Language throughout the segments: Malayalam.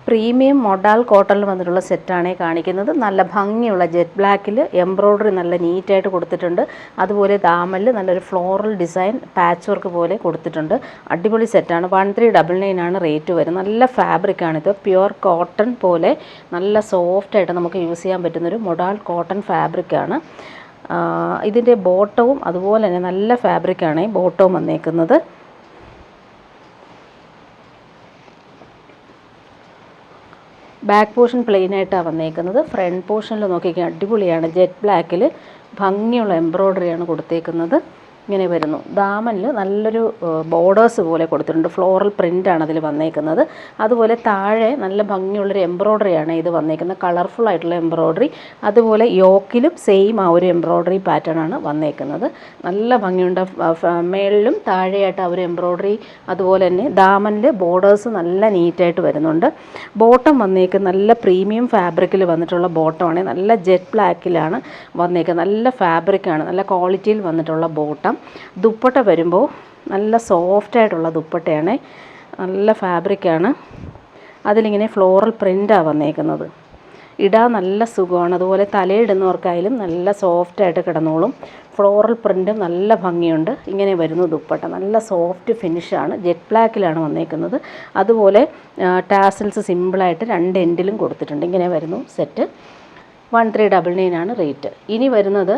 പ്രീമിയം മൊഡാൽ കോട്ടണിൽ വന്നിട്ടുള്ള സെറ്റാണ് കാണിക്കുന്നത്. നല്ല ഭംഗിയുള്ള ജെറ്റ് ബ്ലാക്കിൽ എംബ്രോയ്ഡറി നല്ല നീറ്റായിട്ട് കൊടുത്തിട്ടുണ്ട്. അതുപോലെ ദാമനിൽ നല്ലൊരു ഫ്ലോറൽ ഡിസൈൻ പാച്ച് വർക്ക് പോലെ കൊടുത്തിട്ടുണ്ട്. അടിപൊളി സെറ്റാണ്. 1399 ആണ് റേറ്റ് വരുന്നത്. നല്ല ഫാബ്രിക്കാണിത്. പ്യുവർ കോട്ടൺ പോലെ നല്ല സോഫ്റ്റായിട്ട് നമുക്ക് യൂസ് ചെയ്യാൻ പറ്റുന്നൊരു മൊഡാൽ കോട്ടൺ ഫാബ്രിക്കാണ്. ഇതിൻ്റെ ബോട്ടവും അതുപോലെ തന്നെ നല്ല ഫാബ്രിക്കാണ് ബോട്ടവും വന്നേക്കുന്നത്. ബാക്ക് പോർഷൻ പ്ലെയിൻ ആയിട്ടാണ് വന്നേക്കുന്നത്. ഫ്രണ്ട് പോർഷനിൽ നോക്കിക്കാൻ അടിപൊളിയാണ്. ജെറ്റ് ബ്ലാക്കിൽ ഭംഗിയുള്ള എംബ്രോയ്ഡറിയാണ് കൊടുത്തേക്കുന്നത്. ഇങ്ങനെ വരുന്നു. ദാമനിൽ നല്ലൊരു ബോർഡേഴ്സ് പോലെ കൊടുത്തിട്ടുണ്ട്. ഫ്ലോറൽ പ്രിൻ്റാണ് അതിൽ വന്നേക്കുന്നത്. അതുപോലെ താഴെ നല്ല ഭംഗിയുള്ളൊരു എംബ്രോയ്ഡറിയാണ് ഇത് വന്നേക്കുന്നത്. കളർഫുൾ ആയിട്ടുള്ള എംബ്രോയ്ഡറി. അതുപോലെ യോക്കിലും സെയിം ആ ഒരു എംബ്രോയ്ഡറി പാറ്റേൺ ആണ് വന്നേക്കുന്നത്. നല്ല ഭംഗിയുണ്ട്. മേളിലും താഴെയായിട്ട് ആ ഒരു എംബ്രോയ്ഡറി. അതുപോലെ തന്നെ ദാമനിൽ ബോർഡേഴ്സ് നല്ല നീറ്റായിട്ട് വരുന്നുണ്ട്. ബോട്ടം വന്നേക്കുന്നത് നല്ല പ്രീമിയം ഫാബ്രിക്കിൽ വന്നിട്ടുള്ള ബോട്ടമാണ്. നല്ല ജെറ്റ് ബ്ലാക്കിലാണ് വന്നേക്കുന്നത്. നല്ല ഫാബ്രിക്കാണ്. നല്ല ക്വാളിറ്റിയിൽ വന്നിട്ടുള്ള ബോട്ടം. ദുപ്പട്ട വരുമ്പോൾ നല്ല സോഫ്റ്റായിട്ടുള്ള ദുപ്പട്ടയാണ്. നല്ല ഫാബ്രിക്കാണ്. അതിലിങ്ങനെ ഫ്ലോറൽ പ്രിൻ്റാണ് വന്നേക്കുന്നത്. ഇടാൻ നല്ല സുഖമാണ്. അതുപോലെ തലയിടുന്നവർക്കായാലും നല്ല സോഫ്റ്റായിട്ട് കിടന്നോളും. ഫ്ലോറൽ പ്രിൻറ്റും നല്ല ഭംഗിയുണ്ട്. ഇങ്ങനെ വരുന്നു ദുപ്പട്ട. നല്ല സോഫ്റ്റ് ഫിനിഷാണ്. ജെറ്റ് ബ്ലാക്കിലാണ് വന്നേക്കുന്നത്. അതുപോലെ ടാസൽസ് സിമ്പിളായിട്ട് രണ്ട് എൻഡിലും കൊടുത്തിട്ടുണ്ട്. ഇങ്ങനെ വരുന്നു സെറ്റ്. 1399 ആണ് റേറ്റ്. ഇനി വരുന്നത്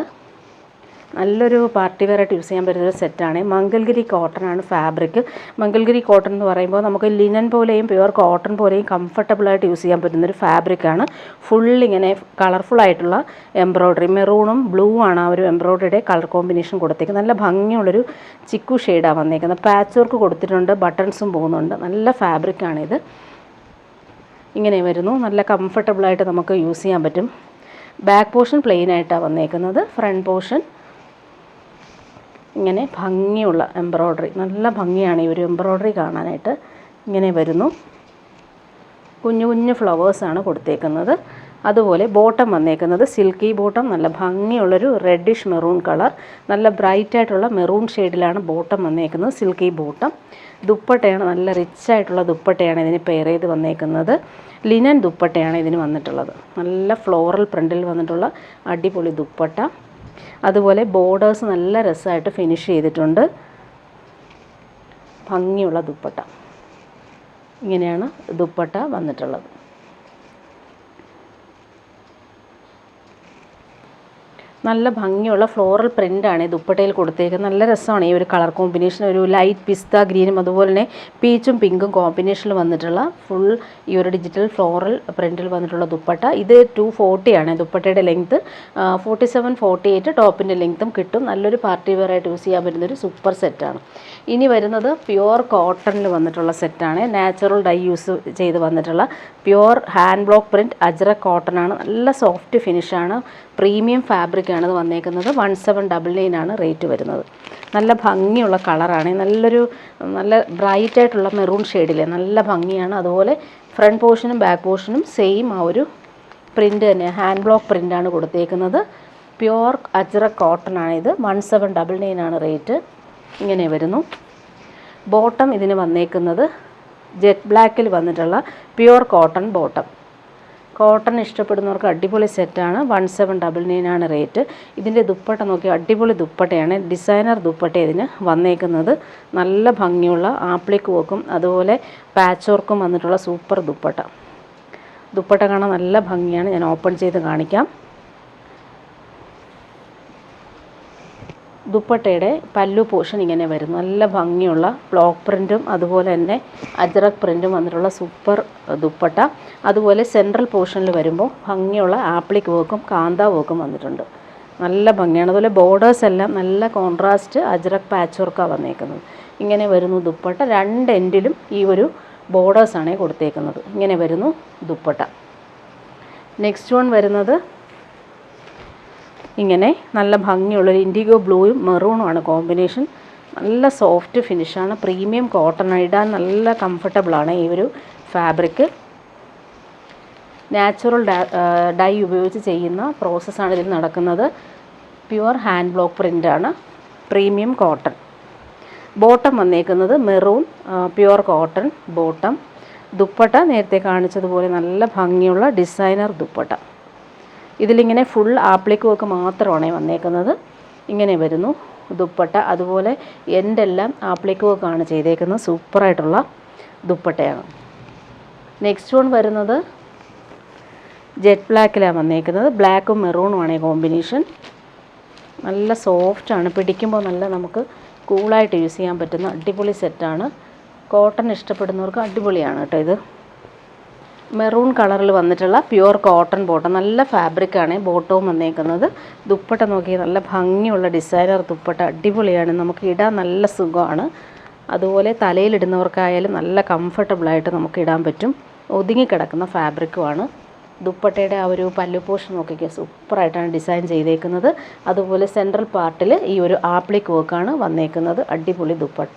നല്ലൊരു പാർട്ടി വെയറായിട്ട് യൂസ് ചെയ്യാൻ പറ്റുന്നൊരു സെറ്റാണ്. മംഗൽഗിരി കോട്ടനാണ് ഫാബ്രിക്. മംഗൽഗിരി കോട്ടൺ എന്ന് പറയുമ്പോൾ നമുക്ക് ലിനൻ പോലെയും പ്യുവർ കോട്ടൺ പോലെയും കംഫർട്ടബിളായിട്ട് യൂസ് ചെയ്യാൻ പറ്റുന്നൊരു ഫാബ്രിക്കാണ്. ഫുള്ളിങ്ങനെ കളർഫുള്ളായിട്ടുള്ള എംബ്രോയ്ഡറി. മെറൂണും ബ്ലൂ ആണ് ആ ഒരു എംബ്രോയ്ഡറിയുടെ കളർ കോമ്പിനേഷൻ കൊടുത്തേക്കുന്നത്. നല്ല ഭംഗിയുള്ളൊരു ചിക്കു ഷെയ്ഡാണ് വന്നേക്കുന്നത്. പാച്ച് വർക്ക് കൊടുത്തിട്ടുണ്ട്. ബട്ടൺസും പോകുന്നുണ്ട്. നല്ല ഫാബ്രിക്കാണിത്. ഇങ്ങനെ വരുന്നു. നല്ല കംഫർട്ടബിളായിട്ട് നമുക്ക് യൂസ് ചെയ്യാൻ പറ്റും. ബാക്ക് പോർഷൻ പ്ലെയിൻ ആയിട്ടാണ് വന്നേക്കുന്നത്. ഫ്രണ്ട് പോർഷൻ ഇങ്ങനെ ഭംഗിയുള്ള എംബ്രോയ്ഡറി. നല്ല ഭംഗിയാണ് ഈ ഒരു എംബ്രോയ്ഡറി കാണാനായിട്ട്. ഇങ്ങനെ വരുന്നു. കുഞ്ഞു കുഞ്ഞു ഫ്ലവേഴ്സാണ് കൊടുത്തേക്കുന്നത്. അതുപോലെ ബോട്ടം വന്നേക്കുന്നത് സിൽക്കി ബോട്ടം. നല്ല ഭംഗിയുള്ളൊരു റെഡിഷ് മെറൂൺ കളർ. നല്ല ബ്രൈറ്റായിട്ടുള്ള മെറൂൺ ഷെയ്ഡിലാണ് ബോട്ടം വന്നേക്കുന്നത്. Silky bottom. ദുപ്പട്ടയാണ് നല്ല റിച്ചായിട്ടുള്ള ദുപ്പട്ടയാണ് ഇതിന് പെയർ ചെയ്ത് വന്നേക്കുന്നത്. ലിനൻ ദുപ്പട്ടയാണ് ഇതിന് വന്നിട്ടുള്ളത്. നല്ല ഫ്ലോറൽ പ്രിൻറ്റിൽ വന്നിട്ടുള്ള അടിപൊളി ദുപ്പട്ട. അതുപോലെ ബോർഡേഴ്സ് നല്ല രസമായിട്ട് ഫിനിഷ് ചെയ്തിട്ടുണ്ട്. ഭംഗിയുള്ള ദുപ്പട്ട. ഇങ്ങനെയാണ് ദുപ്പട്ട വന്നിട്ടുള്ളത്. നല്ല ഭംഗിയുള്ള ഫ്ലോറൽ പ്രിൻ്റാണ് ഈ ദുപ്പട്ടയിൽ കൊടുത്തേക്കുന്നത്. നല്ല രസമാണ് ഈ ഒരു കളർ കോമ്പിനേഷൻ. ഒരു ലൈറ്റ് പിസ്ത ഗ്രീനും അതുപോലെ തന്നെ പീച്ചും പിങ്കും കോമ്പിനേഷനിൽ വന്നിട്ടുള്ള ഫുൾ ഈ ഒരു ഡിജിറ്റൽ ഫ്ലോറൽ പ്രിൻറ്റിൽ വന്നിട്ടുള്ള ദുപ്പട്ട. ഇത് 240 ആണ് ദുപ്പട്ടയുടെ ലെങ്ത്ത്. 47, 48 ടോപ്പിൻ്റെ ലെങ്ത്തും കിട്ടും. നല്ലൊരു പാർട്ടി വെയർ ആയിട്ട് യൂസ് ചെയ്യാൻ പറ്റുന്നൊരു സൂപ്പർ സെറ്റാണ്. ഇനി വരുന്നത് പ്യുവർ കോട്ടണിൽ വന്നിട്ടുള്ള സെറ്റാണ്. നാച്ചുറൽ ഡൈ യൂസ് ചെയ്ത് വന്നിട്ടുള്ള pure hand block print ajrakh കോട്ടനാണ്. നല്ല സോഫ്റ്റ് ഫിനിഷാണ്. പ്രീമിയം ഫാബ്രിക്കാണ് ഇത് വന്നേക്കുന്നത്. 1799 ആണ് റേറ്റ് വരുന്നത്. നല്ല ഭംഗിയുള്ള കളറാണ്. നല്ല ബ്രൈറ്റായിട്ടുള്ള മെറൂൺ ഷെയ്ഡിലെ നല്ല ഭംഗിയാണ്. അതുപോലെ ഫ്രണ്ട് പോർഷനും ബാക്ക് പോർഷനും സെയിം ആ ഒരു പ്രിൻ്റ് തന്നെ ഹാൻഡ് ബ്ലോക്ക് പ്രിൻ്റാണ് കൊടുത്തേക്കുന്നത്. പ്യുവർ അജ്രക് കോട്ടനാണിത്. 1799 ആണ് റേറ്റ്. ഇങ്ങനെ വരുന്നു. ബോട്ടം ഇതിന് വന്നേക്കുന്നത് ജെറ്റ് ബ്ലാക്കിൽ വന്നിട്ടുള്ള പ്യുവർ കോട്ടൺ ബോട്ടം. കോട്ടൺ ഇഷ്ടപ്പെടുന്നവർക്ക് അടിപൊളി സെറ്റാണ്. 1799 ആണ് റേറ്റ്. ഇതിൻ്റെ ദുപ്പട്ട നോക്കി അടിപൊളി ദുപ്പട്ടയാണ്. ഡിസൈനർ ദുപ്പട്ട ഇതിന് വന്നേക്കുന്നത്. നല്ല ഭംഗിയുള്ള ആപ്ലിക് വർക്കും അതുപോലെ പാച്ച് വർക്കും വന്നിട്ടുള്ള സൂപ്പർ ദുപ്പട്ട. ദുപ്പട്ട കാണാൻ നല്ല ഭംഗിയാണ്. ഞാൻ ഓപ്പൺ ചെയ്ത് കാണിക്കാം. ദുപ്പട്ടയുടെ പല്ലു പോർഷൻ ഇങ്ങനെ വരുന്നു. നല്ല ഭംഗിയുള്ള ബ്ലോക്ക് പ്രിൻറ്റും അതുപോലെ തന്നെ അജ്രക് പ്രിൻറ്റും വന്നിട്ടുള്ള സൂപ്പർ ദുപ്പട്ട. അതുപോലെ സെൻട്രൽ പോർഷനിൽ വരുമ്പോൾ ഭംഗിയുള്ള ആപ്ലിക് വർക്കും കാന്ത വർക്കും വന്നിട്ടുണ്ട്. നല്ല ഭംഗിയാണ്. അതുപോലെ ബോർഡേഴ്സ് എല്ലാം നല്ല കോൺട്രാസ്റ്റ് അജ്രക് പാച്ച് വർക്കാണ് വന്നേക്കുന്നത്. ഇങ്ങനെ വരുന്നു ദുപ്പട്ട. രണ്ട് എൻഡിലും ഈ ഒരു ബോർഡേഴ്സാണ് കൊടുത്തേക്കുന്നത്. ഇങ്ങനെ വരുന്നു ദുപ്പട്ട. നെക്സ്റ്റ് വൺ വരുന്നത് ഇങ്ങനെ നല്ല ഭംഗിയുള്ളൊരു ഇൻഡിഗോ ബ്ലൂയും മെറൂണുമാണ് കോമ്പിനേഷൻ. നല്ല സോഫ്റ്റ് ഫിനിഷാണ്. Premium cotton. ഇടാൻ നല്ല കംഫർട്ടബിളാണ് ഈ ഒരു ഫാബ്രിക്. നാച്ചുറൽ ഡൈ ഉപയോഗിച്ച് ചെയ്യുന്ന പ്രോസസ്സാണ് ഇതിൽ നടക്കുന്നത്. പ്യുവർ ഹാൻഡ് ബ്ലോക്ക് പ്രിൻ്റാണ്. Premium cotton. ബോട്ടം വന്നേക്കുന്നത് maroon pure cotton bottom. Dupatta നേരത്തെ കാണിച്ചതുപോലെ നല്ല ഭംഗിയുള്ള ഡിസൈനർ ദുപ്പട്ട. ഇതിലിങ്ങനെ ഫുൾ ആപ്ലിക് വർക്ക് മാത്രമാണ് വന്നേക്കുന്നത്. ഇങ്ങനെ വരുന്നു ദുപ്പട്ട. അതുപോലെ എൻഡെല്ലാം ആപ്ലിക് വർക്കാണ് ചെയ്തേക്കുന്നത്. സൂപ്പറായിട്ടുള്ള ദുപ്പട്ടയാണ്. നെക്സ്റ്റ് വൺ വരുന്നത് ജെറ്റ് ബ്ലാക്കിലാണ് വന്നേക്കുന്നത്. ബ്ലാക്കും മെറൂണുമാണ് കോമ്പിനേഷൻ. നല്ല സോഫ്റ്റാണ്, പിടിക്കുമ്പോൾ നല്ല നമുക്ക് കൂളായിട്ട് യൂസ് ചെയ്യാൻ പറ്റുന്ന അടിപൊളി സെറ്റാണ്. കോട്ടൺ ഇഷ്ടപ്പെടുന്നവർക്ക് അടിപൊളിയാണ് കേട്ടോ ഇത്. മെറൂൺ കളറിൽ വന്നിട്ടുള്ള പ്യുവർ കോട്ടൺ ബോട്ടം. നല്ല ഫാബ്രിക്കാണ് ബോട്ടവും വന്നേക്കുന്നത്. ദുപ്പട്ട നോക്കി നല്ല ഭംഗിയുള്ള ഡിസൈനർ ദുപ്പട്ട. അടിപൊളിയാണ്, നമുക്ക് ഇടാൻ നല്ല സുഖമാണ്. അതുപോലെ തലയിലിടുന്നവർക്കായാലും നല്ല കംഫർട്ടബിളായിട്ട് നമുക്ക് ഇടാൻ പറ്റും. ഒതുങ്ങിക്കിടക്കുന്ന ഫാബ്രിക്കുമാണ്. ദുപ്പട്ടയുടെ ആ ഒരു പല്ലു പോർഷൻ നോക്കിക്കുക, സൂപ്പറായിട്ടാണ് ഡിസൈൻ ചെയ്തേക്കുന്നത്. അതുപോലെ സെൻട്രൽ പാർട്ടിൽ ഈ ഒരു ആപ്ലിക് വർക്കാണ് വന്നേക്കുന്നത്. അടിപൊളി ദുപ്പട്ട,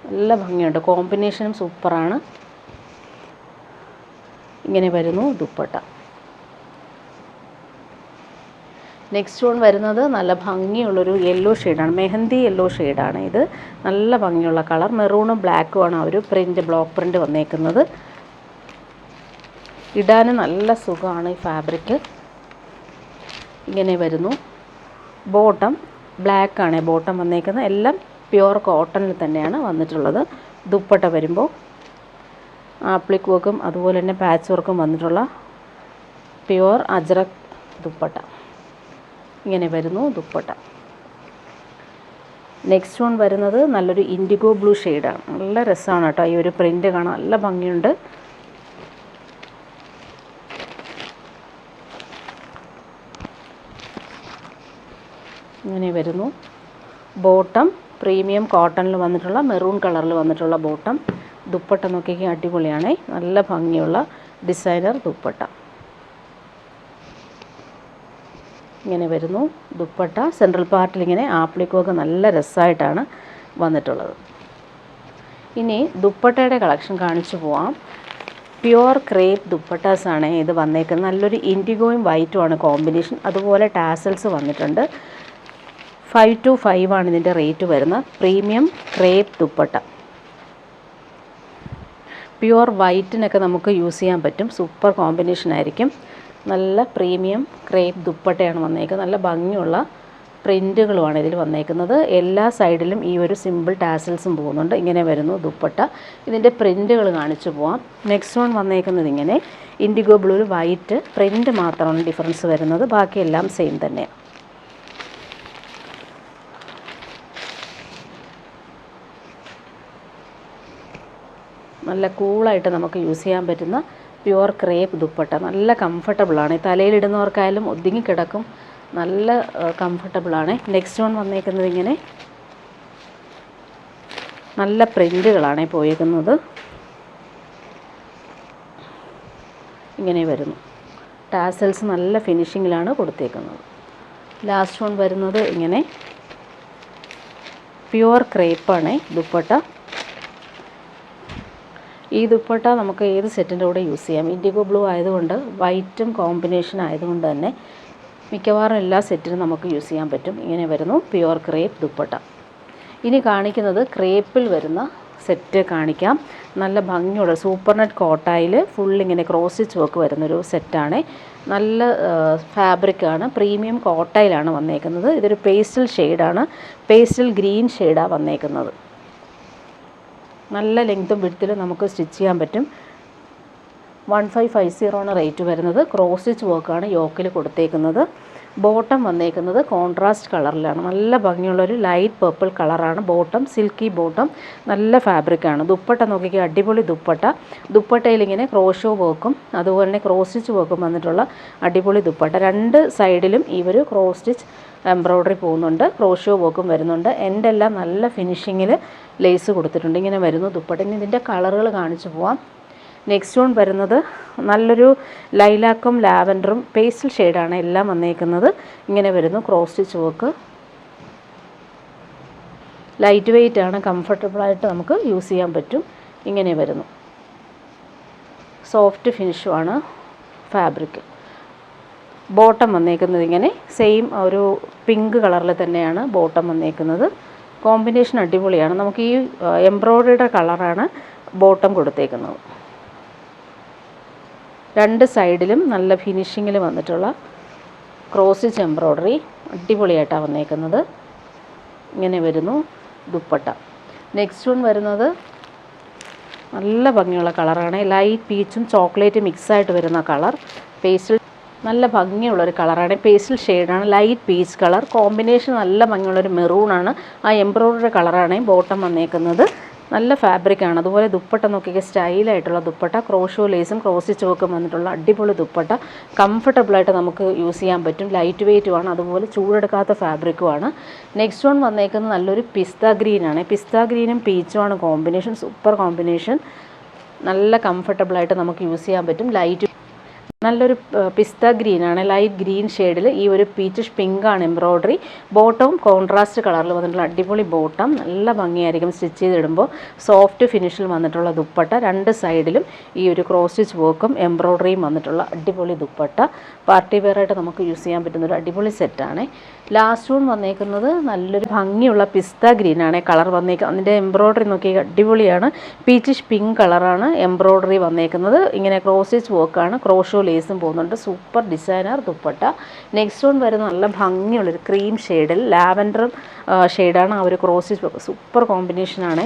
നല്ല ഭംഗിയുണ്ട്, കോമ്പിനേഷനും സൂപ്പറാണ്. ഇങ്ങനെ വരുന്നു ദുപ്പട്ട. നെക്സ്റ്റ് വൺ വരുന്നത് നല്ല ഭംഗിയുള്ളൊരു യെല്ലോ ഷെയ്ഡാണ്, മെഹന്തി യെല്ലോ ഷെയ്ഡാണ് ഇത്. നല്ല ഭംഗിയുള്ള കളർ. മെറൂണും ബ്ലാക്കുമാണ് ആ ഒരു പ്രിൻ്റ്, ബ്ലോക്ക് പ്രിൻ്റ് വന്നേക്കുന്നത്. ഇടാൻ നല്ല സുഖമാണ് ഈ ഫാബ്രിക്. ഇങ്ങനെ വരുന്നു. ബോട്ടം ബ്ലാക്കാണ് ബോട്ടം വന്നേക്കുന്നത്. എല്ലാം പ്യുവർ കോട്ടണിൽ തന്നെയാണ് വന്നിട്ടുള്ളത്. ദുപ്പട്ട വരുമ്പോൾ ആപ്ലിക് വർക്കും അതുപോലെ തന്നെ പാച്ച് വർക്കും വന്നിട്ടുള്ള പ്യുവർ അജ്രക് ദുപ്പട്ട. ഇങ്ങനെ വരുന്നു ദുപ്പട്ട. നെക്സ്റ്റ് വൺ വരുന്നത് നല്ലൊരു ഇൻഡിഗോ ബ്ലൂ ഷെയ്ഡാണ്. നല്ല രസമാണ് കേട്ടോ ഈ ഒരു പ്രിൻ്റ് കാണാൻ, നല്ല ഭംഗിയുണ്ട്. ഇങ്ങനെ വരുന്നു. ബോട്ടം പ്രീമിയം കോട്ടണിൽ വന്നിട്ടുള്ള മെറൂൺ കളറിൽ വന്നിട്ടുള്ള ബോട്ടം. ദുപ്പട്ട നോക്കിക്കാൻ അടിപൊളിയാണ്, നല്ല ഭംഗിയുള്ള ഡിസൈനർ ദുപ്പട്ട. ഇങ്ങനെ വരുന്നു ദുപ്പട്ട. സെൻട്രൽ പാർട്ടിൽ ഇങ്ങനെ ആപ്ലിക് വർക്ക് നല്ല രസമായിട്ടാണ് വന്നിട്ടുള്ളത്. ഇനി ദുപ്പട്ടയുടെ കളക്ഷൻ കാണിച്ചു പോവാം. പ്യുവർ ക്രേപ്പ് ദുപ്പട്ടാസാണ് ഇത് വന്നേക്കുന്നത്. നല്ലൊരു ഇൻഡിഗോയും വൈറ്റുമാണ് കോമ്പിനേഷൻ. അതുപോലെ ടാസൽസ് വന്നിട്ടുണ്ട്. 525 ആണ് ഇതിൻ്റെ റേറ്റ് വരുന്നത്. Premium crepe dupatta. പ്യുവർ വൈറ്റിനൊക്കെ നമുക്ക് യൂസ് ചെയ്യാൻ പറ്റും, സൂപ്പർ കോമ്പിനേഷൻ ആയിരിക്കും. നല്ല പ്രീമിയം ക്രേപ്പ് ദുപ്പട്ടയാണ് വന്നേക്കുന്നത്. നല്ല ഭംഗിയുള്ള പ്രിൻറ്റുകളുമാണ് ഇതിൽ വന്നേക്കുന്നത്. എല്ലാ സൈഡിലും ഈ ഒരു സിമ്പിൾ ടാസൽസും പോകുന്നുണ്ട്. ഇങ്ങനെ വരുന്നു ദുപ്പട്ട. ഇതിൻ്റെ പ്രിൻറ്റുകൾ കാണിച്ചു പോവാം. നെക്സ്റ്റ് വൺ വന്നേക്കുന്നത് ഇങ്ങനെ ഇൻഡിഗോ ബ്ലൂവിൽ വൈറ്റ് പ്രിൻറ്റ് മാത്രമാണ് ഡിഫറൻസ് വരുന്നത്, ബാക്കിയെല്ലാം സെയിം തന്നെയാണ്. നല്ല കൂളായിട്ട് നമുക്ക് യൂസ് ചെയ്യാൻ പറ്റുന്ന പ്യുവർ ക്രേപ്പ് ദുപ്പട്ട. നല്ല കംഫർട്ടബിളാണ്, തലയിലിടുന്നവർക്കായാലും ഒതുങ്ങിക്കിടക്കും, നല്ല കംഫർട്ടബിളാണ്. നെക്സ്റ്റ് വൺ വന്നേക്കുന്നത് ഇങ്ങനെ നല്ല പ്രിൻറ്റുകളാണ് പോയേക്കുന്നത്. ഇങ്ങനെ വരുന്നു. ടാസൽസ് നല്ല ഫിനിഷിങ്ങിലാണ് കൊടുത്തേക്കുന്നത്. ലാസ്റ്റ് വൺ വരുന്നത് ഇങ്ങനെ പ്യുവർ ക്രേപ്പാണ് ദുപ്പട്ട. ഈ ദുപ്പട്ട നമുക്ക് ഏത് സെറ്റിൻ്റെ കൂടെ യൂസ് ചെയ്യാം. ഇൻഡിഗോ ബ്ലൂ ആയതുകൊണ്ട് വൈറ്റും കോമ്പിനേഷൻ ആയതുകൊണ്ട് തന്നെ മിക്കവാറും എല്ലാ സെറ്റിനും നമുക്ക് യൂസ് ചെയ്യാൻ പറ്റും. ഇങ്ങനെ വരുന്നു പ്യുവർ ക്രേപ്പ് ദുപ്പട്ട. ഇനി കാണിക്കുന്നത് ക്രേപ്പിൽ വരുന്ന സെറ്റ് കാണിക്കാം. നല്ല ഭംഗിയുള്ള സൂപ്പർ നെറ്റ് കോട്ടായിൽ ഫുൾ ഇങ്ങനെ ക്രോസ് സ്റ്റിച്ച് വർക്ക് വരുന്നൊരു സെറ്റാണ്. നല്ല ഫാബ്രിക്കാണ്, പ്രീമിയം കോട്ടയിലാണ് വന്നേക്കുന്നത്. ഇതൊരു പേസ്റ്റൽ ഷെയ്ഡാണ്, പേസ്റ്റൽ ഗ്രീൻ ഷെയ്ഡാണ് വന്നേക്കുന്നത്. നല്ല ലെങ്ത്തും വിഡ്ത്തിലും നമുക്ക് സ്റ്റിച്ച് ചെയ്യാൻ പറ്റും. 1550 ആണ് റേറ്റ് വരുന്നത്. ക്രോസ് സ്റ്റിച്ച് വർക്കാണ് യോക്കിൽ കൊടുത്തേക്കുന്നത്. ബോട്ടം വന്നേക്കുന്നത് കോൺട്രാസ്റ്റ് കളറിലാണ്. നല്ല ഭംഗിയുള്ളൊരു ലൈറ്റ് പർപ്പിൾ കളറാണ് ബോട്ടം. സിൽക്കി ബോട്ടം, നല്ല ഫാബ്രിക്കാണ്. ദുപ്പട്ട നോക്കിക്കുക, അടിപൊളി ദുപ്പട്ട. ദുപ്പട്ടയിൽ ഇങ്ങനെ ക്രോഷോ വർക്കും അതുപോലെ തന്നെ ക്രോസ് സ്റ്റിച്ച് വർക്കും വന്നിട്ടുള്ള അടിപൊളി ദുപ്പട്ട. രണ്ട് സൈഡിലും ഈ ഒരു ക്രോസ് സ്റ്റിച്ച് എംബ്രോയ്ഡറി പോകുന്നുണ്ട്, ക്രോഷോ വർക്കും വരുന്നുണ്ട്. എല്ലാം നല്ല ഫിനിഷിങ്ങിൽ ലേസ് കൊടുത്തിട്ടുണ്ട്. ഇങ്ങനെ വരുന്നു ദുപ്പട്ട. ഇനി ഇതിൻ്റെ കളറുകൾ കാണിച്ചു പോവാം. നെക്സ്റ്റ് വൺ വരുന്നത് നല്ലൊരു ലൈലാക്കും ലാവൻഡറും പേസ്റ്റൽ ഷെയ്ഡാണ് എല്ലാം വന്നേക്കുന്നത്. ഇങ്ങനെ വരുന്നു cross stitch work. Light weight ആണ്, കംഫർട്ടബിളായിട്ട് നമുക്ക് യൂസ് ചെയ്യാൻ പറ്റും. ഇങ്ങനെ വരുന്നു. Soft ഫിനിഷുമാണ് fabric. ബോട്ടം വന്നേക്കുന്നത് ഇങ്ങനെ സെയിം ഒരു പിങ്ക് കളറിൽ തന്നെയാണ് ബോട്ടം വന്നേക്കുന്നത്. കോമ്പിനേഷൻ അടിപൊളിയാണ്. നമുക്ക് ഈ എംബ്രോയ്ഡറിയുടെ കളറാണ് ബോട്ടം കൊടുത്തേക്കുന്നത്. രണ്ട് സൈഡിലും നല്ല ഫിനിഷിങ്ങിൽ വന്നിട്ടുള്ള ക്രോസ് സ്റ്റിച്ച് എംബ്രോയ്ഡറി അടിപൊളിയായിട്ടാണ് വന്നേക്കുന്നത്. ഇങ്ങനെ വരുന്നു ദുപ്പട്ട. നെക്സ്റ്റ് വൺ വരുന്നത് നല്ല ഭംഗിയുള്ള കളറാണ്. ലൈറ്റ് പീച്ചും ചോക്ലേറ്റ് മിക്സായിട്ട് വരുന്ന കളർ. പേസ്റ്റൽ നല്ല ഭംഗിയുള്ളൊരു കളറാണ്. പേസ്റ്റൽ ഷെയ്ഡാണ്. Light peach colour combination. നല്ല ഭംഗിയുള്ളൊരു മെറൂണാണ്. ആ എംബ്രോയ്ഡറി കളറാണ് ബോട്ടം വന്നേക്കുന്നത്. നല്ല ഫാബ്രിക്കാണ്. അതുപോലെ ദുപ്പട്ട നോക്കിയ സ്റ്റൈലായിട്ടുള്ള ദുപ്പട്ട. ക്രോഷോ ലേസും ക്രോസ് സ്റ്റിച്ച് വർക്കും വന്നിട്ടുള്ള അടിപൊളി ദുപ്പട്ട. കംഫർട്ടബിളായിട്ട് നമുക്ക് യൂസ് ചെയ്യാൻ പറ്റും. ലൈറ്റ് വെയ്റ്റുമാണ്. അതുപോലെ ചൂടെടുക്കാത്ത ഫാബ്രിക്കുമാണ്. നെക്സ്റ്റ് വൺ വന്നേക്കുന്നത് നല്ലൊരു പിസ്ത ഗ്രീനാണ്. പിസ്ത ഗ്രീനും പീച്ചുമാണ് കോമ്പിനേഷൻ. Super combination. നല്ല കംഫർട്ടബിളായിട്ട് നമുക്ക് യൂസ് ചെയ്യാൻ പറ്റും. നല്ലൊരു പിസ്ത ഗ്രീനാണ്. ലൈറ്റ് ഗ്രീൻ ഷെയ്ഡിൽ ഈ ഒരു പീച്ചിഷ് പിങ്കാണ് എംബ്രോയ്ഡറി. ബോട്ടവും കോൺട്രാസ്റ്റ് കളറിൽ വന്നിട്ടുള്ള അടിപൊളി ബോട്ടം. നല്ല ഭംഗിയായിരിക്കും സ്റ്റിച്ച് ചെയ്തിടുമ്പോൾ. സോഫ്റ്റ് ഫിനിഷിൽ വന്നിട്ടുള്ള ദുപ്പട്ട. രണ്ട് സൈഡിലും ഈ ഒരു ക്രോസ് സ്റ്റിച്ച് വർക്കും എംബ്രോയ്ഡറിയും വന്നിട്ടുള്ള അടിപൊളി ദുപ്പട്ട. പാർട്ടി വെയറായിട്ട് നമുക്ക് യൂസ് ചെയ്യാൻ പറ്റുന്ന ഒരു അടിപൊളി സെറ്റാണ്. ലാസ്റ്റ് വൺ വന്നേക്കുന്നത് നല്ലൊരു ഭംഗിയുള്ള പിസ്ത ഗ്രീനാണ് കളർ വന്നേക്കുന്നത്. അതിൻ്റെ എംബ്രോയ്ഡറി നോക്കി അടിപൊളിയാണ്. പീച്ചിഷ് പിങ്ക് കളറാണ് എംബ്രോയ്ഡറി വന്നേക്കുന്നത്. ഇങ്ങനെ ക്രോസ് സ്റ്റിച്ച് വർക്കാണ്. ക്രോഷോ ലേസും പോകുന്നുണ്ട്. Super designer dupatta. Next one വരുന്ന നല്ല ഭംഗിയുള്ളൊരു ക്രീം ഷെയ്ഡിൽ ലാവൻഡർ ഷെയ്ഡാണ് ആ ഒരു ക്രോസ് സ്റ്റിച്ച് വർക്ക്. സൂപ്പർ കോമ്പിനേഷനാണ്.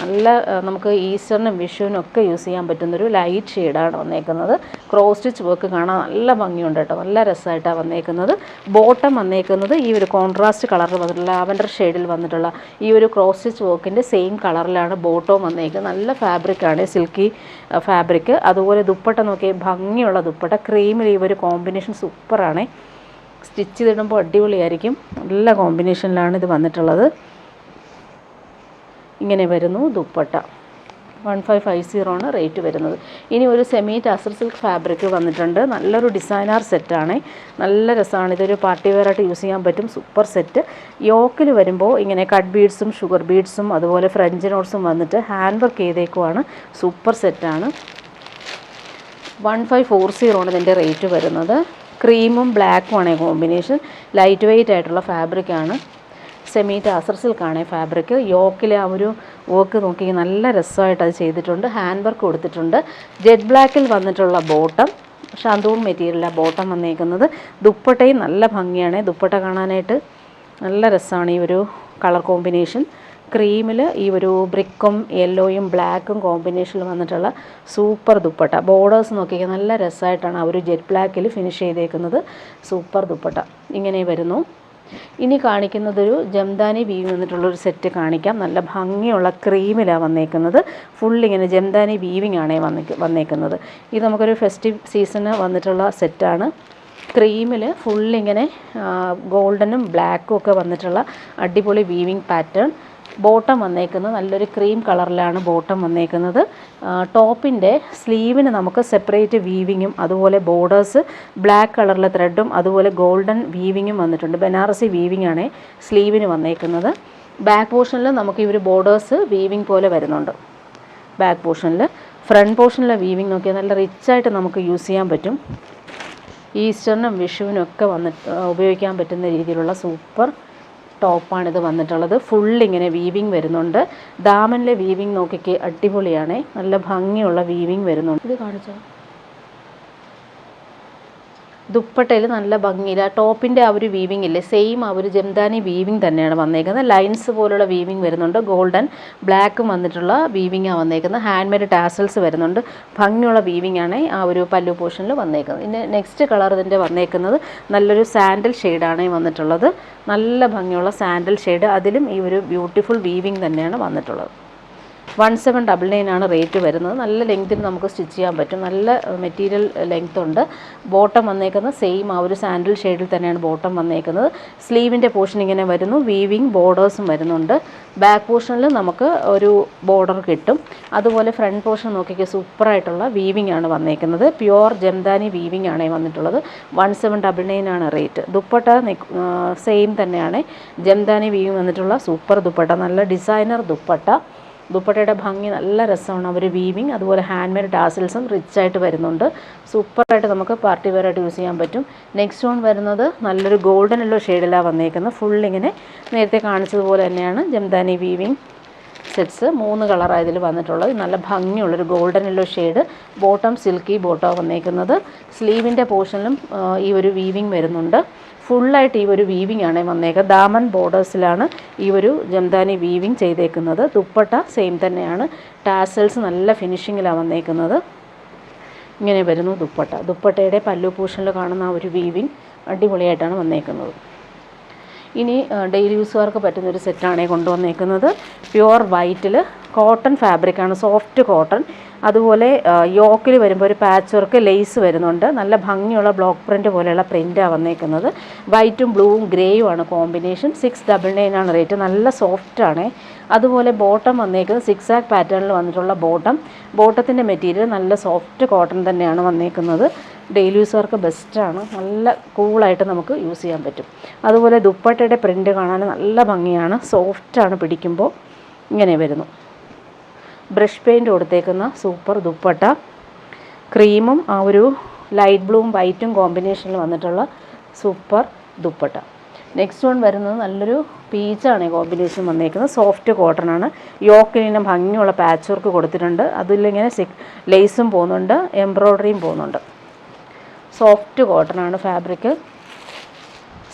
നല്ല നമുക്ക് ഈസ്റ്ററിനും വിഷുവിനും ഒക്കെ യൂസ് ചെയ്യാൻ പറ്റുന്നൊരു ലൈറ്റ് ഷെയ്ഡാണ് വന്നേക്കുന്നത്. ക്രോസ് സ്റ്റിച്ച് വർക്ക് കാണാൻ നല്ല ഭംഗിയുണ്ട് കേട്ടോ. നല്ല രസമായിട്ടാണ് വന്നേക്കുന്നത്. ബോട്ടം വന്നേക്കുന്നത് ഈ ഒരു കോൺട്രാസ്റ്റ് കളറിൽ വന്നിട്ടുള്ള ലാവൻഡർ ഷെയ്ഡിൽ വന്നിട്ടുള്ള ഈ ഒരു ക്രോസ് സ്റ്റിച്ച് വർക്കിൻ്റെ സെയിം കളറിലാണ് ബോട്ടവും വന്നേക്കുന്നത്. നല്ല ഫാബ്രിക്കാണ്. Silky fabric. അതുപോലെ ദുപ്പട്ട നോക്കിയാൽ ഭംഗിയുള്ള ദുപ്പട്ട. ക്രീമിൽ ഈ ഒരു കോമ്പിനേഷൻ സൂപ്പറാണ്. സ്റ്റിച്ച് ചെയ്തിടുമ്പോൾ അടിപൊളിയായിരിക്കും. നല്ല കോമ്പിനേഷനിലാണ് ഇത് വന്നിട്ടുള്ളത്. ഇങ്ങനെ വരുന്നു ദുപ്പട്ട. 1550 ആണ് റേറ്റ് വരുന്നത്. ഇനി ഒരു സെമി ടസർ സിൽക്ക് ഫാബ്രിക് വന്നിട്ടുണ്ട്. നല്ലൊരു ഡിസൈനർ സെറ്റാണ്. നല്ല രസമാണ്. ഇതൊരു പാർട്ടി വെയറായിട്ട് യൂസ് ചെയ്യാൻ പറ്റും. Super set. യോക്കിൽ വരുമ്പോൾ ഇങ്ങനെ കട്ട് ബീഡ്സും ഷുഗർ ബീഡ്സും അതുപോലെ ഫ്രഞ്ച് നോട്ട്സും വന്നിട്ട് ഹാൻഡ് വർക്ക് ചെയ്തേക്കുവാണ്. സൂപ്പർ സെറ്റാണ്. 1540 ആണ് ഇതിൻ്റെ റേറ്റ് വരുന്നത്. ക്രീമും ബ്ലാക്കും ആണ് കോമ്പിനേഷൻ. ലൈറ്റ് വെയ്റ്റ് ആയിട്ടുള്ള ഫാബ്രിക്കാണ്. Semi ടാസർ സിൽക്കാണ് fabric. യോക്കിലെ ആ ഒരു വർക്ക് നോക്കി നല്ല രസമായിട്ട് അത് ചെയ്തിട്ടുണ്ട്. ഹാൻഡ് വർക്ക് കൊടുത്തിട്ടുണ്ട്. ജെറ്റ് ബ്ലാക്കിൽ വന്നിട്ടുള്ള ബോട്ടം. ഷാന്തൂൺ മെറ്റീരിയലാണ് ബോട്ടം വന്നേക്കുന്നത്. ദുപ്പട്ടയും നല്ല ഭംഗിയാണ്. ദുപ്പട്ട കാണാനായിട്ട് നല്ല രസമാണ് ഈ ഒരു കളർ കോമ്പിനേഷൻ. ക്രീമിൽ ഈ ഒരു ബ്രിക്കും യെല്ലോയും ബ്ലാക്കും കോമ്പിനേഷനിൽ വന്നിട്ടുള്ള സൂപ്പർ ദുപ്പട്ട. ബോർഡേഴ്സ് നോക്കിയാൽ നല്ല രസമായിട്ടാണ് ആ ഒരു ജെറ്റ് ബ്ലാക്കിൽ ഫിനിഷ് ചെയ്തേക്കുന്നത്. സൂപ്പർ ദുപ്പട്ട. ഇങ്ങനെ വരുന്നു. ഇനി കാണിക്കുന്നതൊരു ജംദാനി വീവ് വന്നിട്ടുള്ളൊരു സെറ്റ് കാണിക്കാം. നല്ല ഭംഗിയുള്ള ക്രീമിലാണ് വന്നേക്കുന്നത്. ഫുള്ളിങ്ങനെ ജംദാനി വീവിങ് ആണ് വന്നേക്കുന്നത്. ഇത് നമുക്കൊരു ഫെസ്റ്റീവ് സീസണ് വന്നിട്ടുള്ള സെറ്റാണ്. ക്രീമിൽ ഫുള്ളിങ്ങനെ ഗോൾഡനും ബ്ലാക്കും ഒക്കെ വന്നിട്ടുള്ള അടിപൊളി വീവിങ് പാറ്റേൺ. ബോട്ടം വന്നേക്കുന്നത് നല്ലൊരു ക്രീം കളറിലാണ് ബോട്ടം വന്നേക്കുന്നത്. ടോപ്പിൻ്റെ സ്ലീവിന് നമുക്ക് സെപ്പറേറ്റ് വീവിങ്ങും അതുപോലെ ബോർഡേഴ്സ് ബ്ലാക്ക് കളറിലെ ത്രെഡും അതുപോലെ ഗോൾഡൻ വീവിങ്ങും വന്നിട്ടുണ്ട്. ബനാറസി വീവിങ് ആണ് സ്ലീവിന് വന്നേക്കുന്നത്. ബാക്ക് പോർഷനിൽ നമുക്ക് ഈ ഒരു ബോർഡേഴ്സ് വീവിങ് പോലെ വരുന്നുണ്ട്. ബാക്ക് പോർഷനിൽ ഫ്രണ്ട് പോർഷനിലെ വീവിങ് നോക്കിയാൽ നല്ല റിച്ചായിട്ട് നമുക്ക് യൂസ് ചെയ്യാൻ പറ്റും. ഈസ്റ്ററിനും വിഷുവിനും ഒക്കെ ഉപയോഗിക്കാൻ പറ്റുന്ന രീതിയിലുള്ള സൂപ്പർ ടോപ്പാണിത് വന്നിട്ടുള്ളത്. ഫുള്ളിങ്ങനെ വീവിങ് വരുന്നുണ്ട്. ദാമനിലെ വീവിങ് നോക്കിക്ക് അടിപൊളിയാണ്. നല്ല ഭംഗിയുള്ള വീവിങ് വരുന്നുണ്ട്. ഇത് കാണിച്ചോ. ദുപ്പട്ടയിൽ നല്ല ഭംഗിയില്ല. ടോപ്പിൻ്റെ ആ ഒരു വീവിങ് ഇല്ലേ സെയിം ആ ഒരു ജംദാനി വീവിങ് തന്നെയാണ് വന്നേക്കുന്നത്. ലൈൻസ് പോലുള്ള വീവിങ് വരുന്നുണ്ട്. ഗോൾഡൻ ബ്ലാക്കും വന്നിട്ടുള്ള വീവിങ്ങാണ് വന്നേക്കുന്നത്. ഹാൻഡ് മെയ്ഡ് ടാസൽസ് വരുന്നുണ്ട്. ഭംഗിയുള്ള വീവിങ് ആണ് ആ ഒരു പല്ലു പോർഷനിൽ വന്നേക്കുന്നത്. പിന്നെ നെക്സ്റ്റ് കളർ ഇതിൻ്റെ വന്നേക്കുന്നത് നല്ലൊരു സാൻഡൽ ഷെയ്ഡാണ് വന്നിട്ടുള്ളത്. നല്ല ഭംഗിയുള്ള സാൻഡൽ ഷെയ്ഡ്. അതിലും ഈ ഒരു ബ്യൂട്ടിഫുൾ വീവിങ് തന്നെയാണ് വന്നിട്ടുള്ളത്. 1799 ആണ് റേറ്റ് വരുന്നത്. നല്ല ലെങ്ത്തിൽ നമുക്ക് സ്റ്റിച്ച് ചെയ്യാൻ പറ്റും. നല്ല മെറ്റീരിയൽ ലെങ്ത് ഉണ്ട്. ബോട്ടം വന്നേക്കുന്നത് സെയിം ആ ഒരു സാൻഡൽ ഷെയ്ഡിൽ തന്നെയാണ് ബോട്ടം വന്നേക്കുന്നത്. സ്ലീവിൻ്റെ പോർഷൻ ഇങ്ങനെ വരുന്നു. വീവിങ് ബോർഡേഴ്സും വരുന്നുണ്ട്. ബാക്ക് പോർഷനിൽ നമുക്ക് ഒരു ബോർഡർ കിട്ടും. അതുപോലെ ഫ്രണ്ട് പോർഷൻ നോക്കിക്കുക സൂപ്പറായിട്ടുള്ള വീവിങ് ആണ് വന്നേക്കുന്നത്. പ്യുവർ ജംദാനി വീവിങ് ആണ് വന്നിട്ടുള്ളത്. 1799 ആണ് റേറ്റ്. ദുപ്പട്ട സെയിം തന്നെയാണ്. ജംദാനി വീവിങ് വന്നിട്ടുള്ള സൂപ്പർ ദുപ്പട്ട. നല്ല ഡിസൈനർ ദുപ്പട്ട. ദുപ്പട്ടയുടെ ഭംഗി നല്ല രസമാണ്. അവർ വീവിങ് അതുപോലെ ഹാൻഡ് മെയ്ഡ് ടാസിൽസും റിച്ചായിട്ട് വരുന്നുണ്ട്. സൂപ്പറായിട്ട് നമുക്ക് പാർട്ടി വെയറായിട്ട് യൂസ് ചെയ്യാൻ പറ്റും. നെക്സ്റ്റ് വൺ വരുന്നത് നല്ലൊരു ഗോൾഡൻ യെല്ലോ ഷെയ്ഡിലാണ് വന്നേക്കുന്നത്. ഫുള്ളിങ്ങനെ നേരത്തെ കാണിച്ചതുപോലെ തന്നെയാണ് ജംദാനി വീവിങ്. സെറ്റ്സ് 3 കളറാണ് ഇതിൽ വന്നിട്ടുള്ളത്. നല്ല ഭംഗിയുള്ളൊരു golden yellow shade. Bottom silky bottom വന്നേക്കുന്നത്. സ്ലീവിൻ്റെ പോർഷനിലും ഈ ഒരു വീവിങ് വരുന്നുണ്ട്. ഫുള്ളായിട്ട് ഈ ഒരു വീവിങ് ആണ് വന്നേക്കുന്നത്. ദാമൻ ബോർഡേഴ്സിലാണ് ഈ ഒരു ജംദാനി വീവിങ് ചെയ്തേക്കുന്നത്. ദുപ്പട്ട സെയിം തന്നെയാണ്. ടാസൽസ് നല്ല ഫിനിഷിങ്ങിലാണ് വന്നേക്കുന്നത്. ഇങ്ങനെ വരുന്നു ദുപ്പട്ട. ദുപ്പട്ടയുടെ പല്ലു പോർഷനിൽ കാണുന്ന ആ ഒരു വീവിങ് അടിപൊളിയായിട്ടാണ് വന്നേക്കുന്നത്. ഇനി ഡെയിലി യൂസുകാർക്ക് പറ്റുന്നൊരു സെറ്റാണ് കൊണ്ടുവന്നേക്കുന്നത്. പ്യുവർ വൈറ്റിൽ കോട്ടൺ ഫാബ്രിക്കാണ്, സോഫ്റ്റ് കോട്ടൺ. അതുപോലെ യോക്കിൽ വരുമ്പോൾ ഒരു പാച്ച് വർക്ക് ലേസ് വരുന്നുണ്ട്. നല്ല ഭംഗിയുള്ള ബ്ലോക്ക് പ്രിൻ്റ് പോലെയുള്ള പ്രിൻ്റാണ് വന്നേക്കുന്നത്. വൈറ്റും ബ്ലൂവും ഗ്രേയും ആണ് കോമ്പിനേഷൻ. 699 ആണ് റേറ്റ്. നല്ല സോഫ്റ്റാണ്. അതുപോലെ ബോട്ടം വന്നേക്കുന്നത് സിക്സാക് പാറ്റേണിൽ വന്നിട്ടുള്ള ബോട്ടത്തിൻ്റെ മെറ്റീരിയൽ നല്ല സോഫ്റ്റ് കോട്ടൺ തന്നെയാണ് വന്നേക്കുന്നത്. ഡെയിലി യൂസുകാർക്ക് ബെസ്റ്റാണ്. നല്ല കൂളായിട്ട് നമുക്ക് യൂസ് ചെയ്യാൻ പറ്റും. അതുപോലെ ദുപ്പട്ടയുടെ പ്രിൻ്റ് കാണാൻ നല്ല ഭംഗിയാണ്. സോഫ്റ്റാണ് പിടിക്കുമ്പോൾ. ഇങ്ങനെ വരുന്നു. ബ്രഷ് പെയിൻറ്റ് കൊടുത്തേക്കുന്ന സൂപ്പർ ദുപ്പട്ട. ക്രീമും ആ ഒരു ലൈറ്റ് ബ്ലൂവും വൈറ്റും കോമ്പിനേഷനിൽ വന്നിട്ടുള്ള സൂപ്പർ ദുപ്പട്ട. നെക്സ്റ്റ് വൺ വരുന്നത് നല്ലൊരു പീച്ചാണ് കോമ്പിനേഷൻ വന്നേക്കുന്നത്. സോഫ്റ്റ് കോട്ടൺ ആണ്. യോക്കിന് ഭംഗിയുള്ള പാച്ച് വർക്ക് കൊടുത്തിട്ടുണ്ട്. അതിലിങ്ങനെ ലേസും പോകുന്നുണ്ട്, എംബ്രോയ്ഡറിയും പോകുന്നുണ്ട്. സോഫ്റ്റ് കോട്ടൺ ആണ് ഫാബ്രിക്.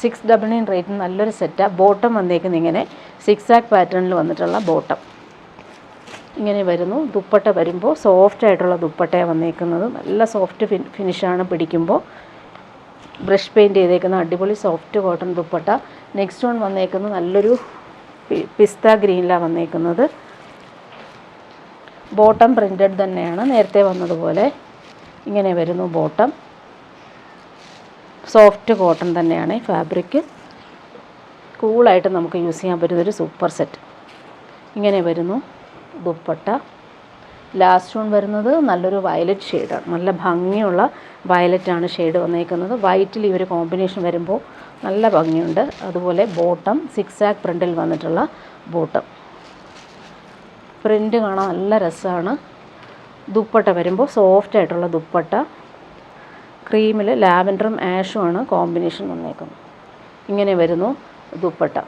699 റേറ്റിന് നല്ലൊരു സെറ്റാണ്. ബോട്ടം വന്നേക്കുന്നത് ഇങ്ങനെ സിക്സാക് പാറ്റേണിൽ വന്നിട്ടുള്ള ബോട്ടം. ഇങ്ങനെ വരുന്നു. ദുപ്പട്ട വരുമ്പോൾ സോഫ്റ്റ് ആയിട്ടുള്ള ദുപ്പട്ടയാണ് വന്നേക്കുന്നത്. നല്ല സോഫ്റ്റ് ഫിനിഷാണ് പിടിക്കുമ്പോൾ. ബ്രഷ് പെയിൻറ്റ് ചെയ്തേക്കുന്ന അടിപൊളി soft cotton dupatta. Next one വന്നേക്കുന്നത് നല്ലൊരു പിസ്ത ഗ്രീനിലാണ് വന്നേക്കുന്നത്. ബോട്ടം പ്രിൻറ്റഡ് തന്നെയാണ് നേരത്തെ വന്നതുപോലെ. ഇങ്ങനെ വരുന്നു ബോട്ടം. സോഫ്റ്റ് കോട്ടൺ തന്നെയാണ് ഫാബ്രിക്. കൂളായിട്ട് നമുക്ക് യൂസ് ചെയ്യാൻ പറ്റുന്നൊരു സൂപ്പർ സെറ്റ്. ഇങ്ങനെ വരുന്നു ദുപ്പട്ട. ലാസ്റ്റ് വൺ വരുന്നത് നല്ലൊരു വയലറ്റ് ഷെയ്ഡാണ്. നല്ല ഭംഗിയുള്ള വയലറ്റാണ് ഷെയ്ഡ് വന്നേക്കുന്നത്. വൈറ്റിൽ ഈ ഒരു കോമ്പിനേഷൻ വരുമ്പോൾ നല്ല ഭംഗിയുണ്ട്. അതുപോലെ ബോട്ടം സിക്സാക് പ്രിൻറ്റിൽ വന്നിട്ടുള്ള ബോട്ടം. പ്രിൻറ്റ് കാണാൻ നല്ല രസമാണ്. ദുപ്പട്ട വരുമ്പോൾ സോഫ്റ്റ് ആയിട്ടുള്ള ദുപ്പട്ട. ക്രീമിൽ ലാവൻഡറും ആഷുമാണ് കോമ്പിനേഷൻ വന്നേക്കുന്നത്. ഇങ്ങനെ വരുന്നു ദുപ്പട്ട.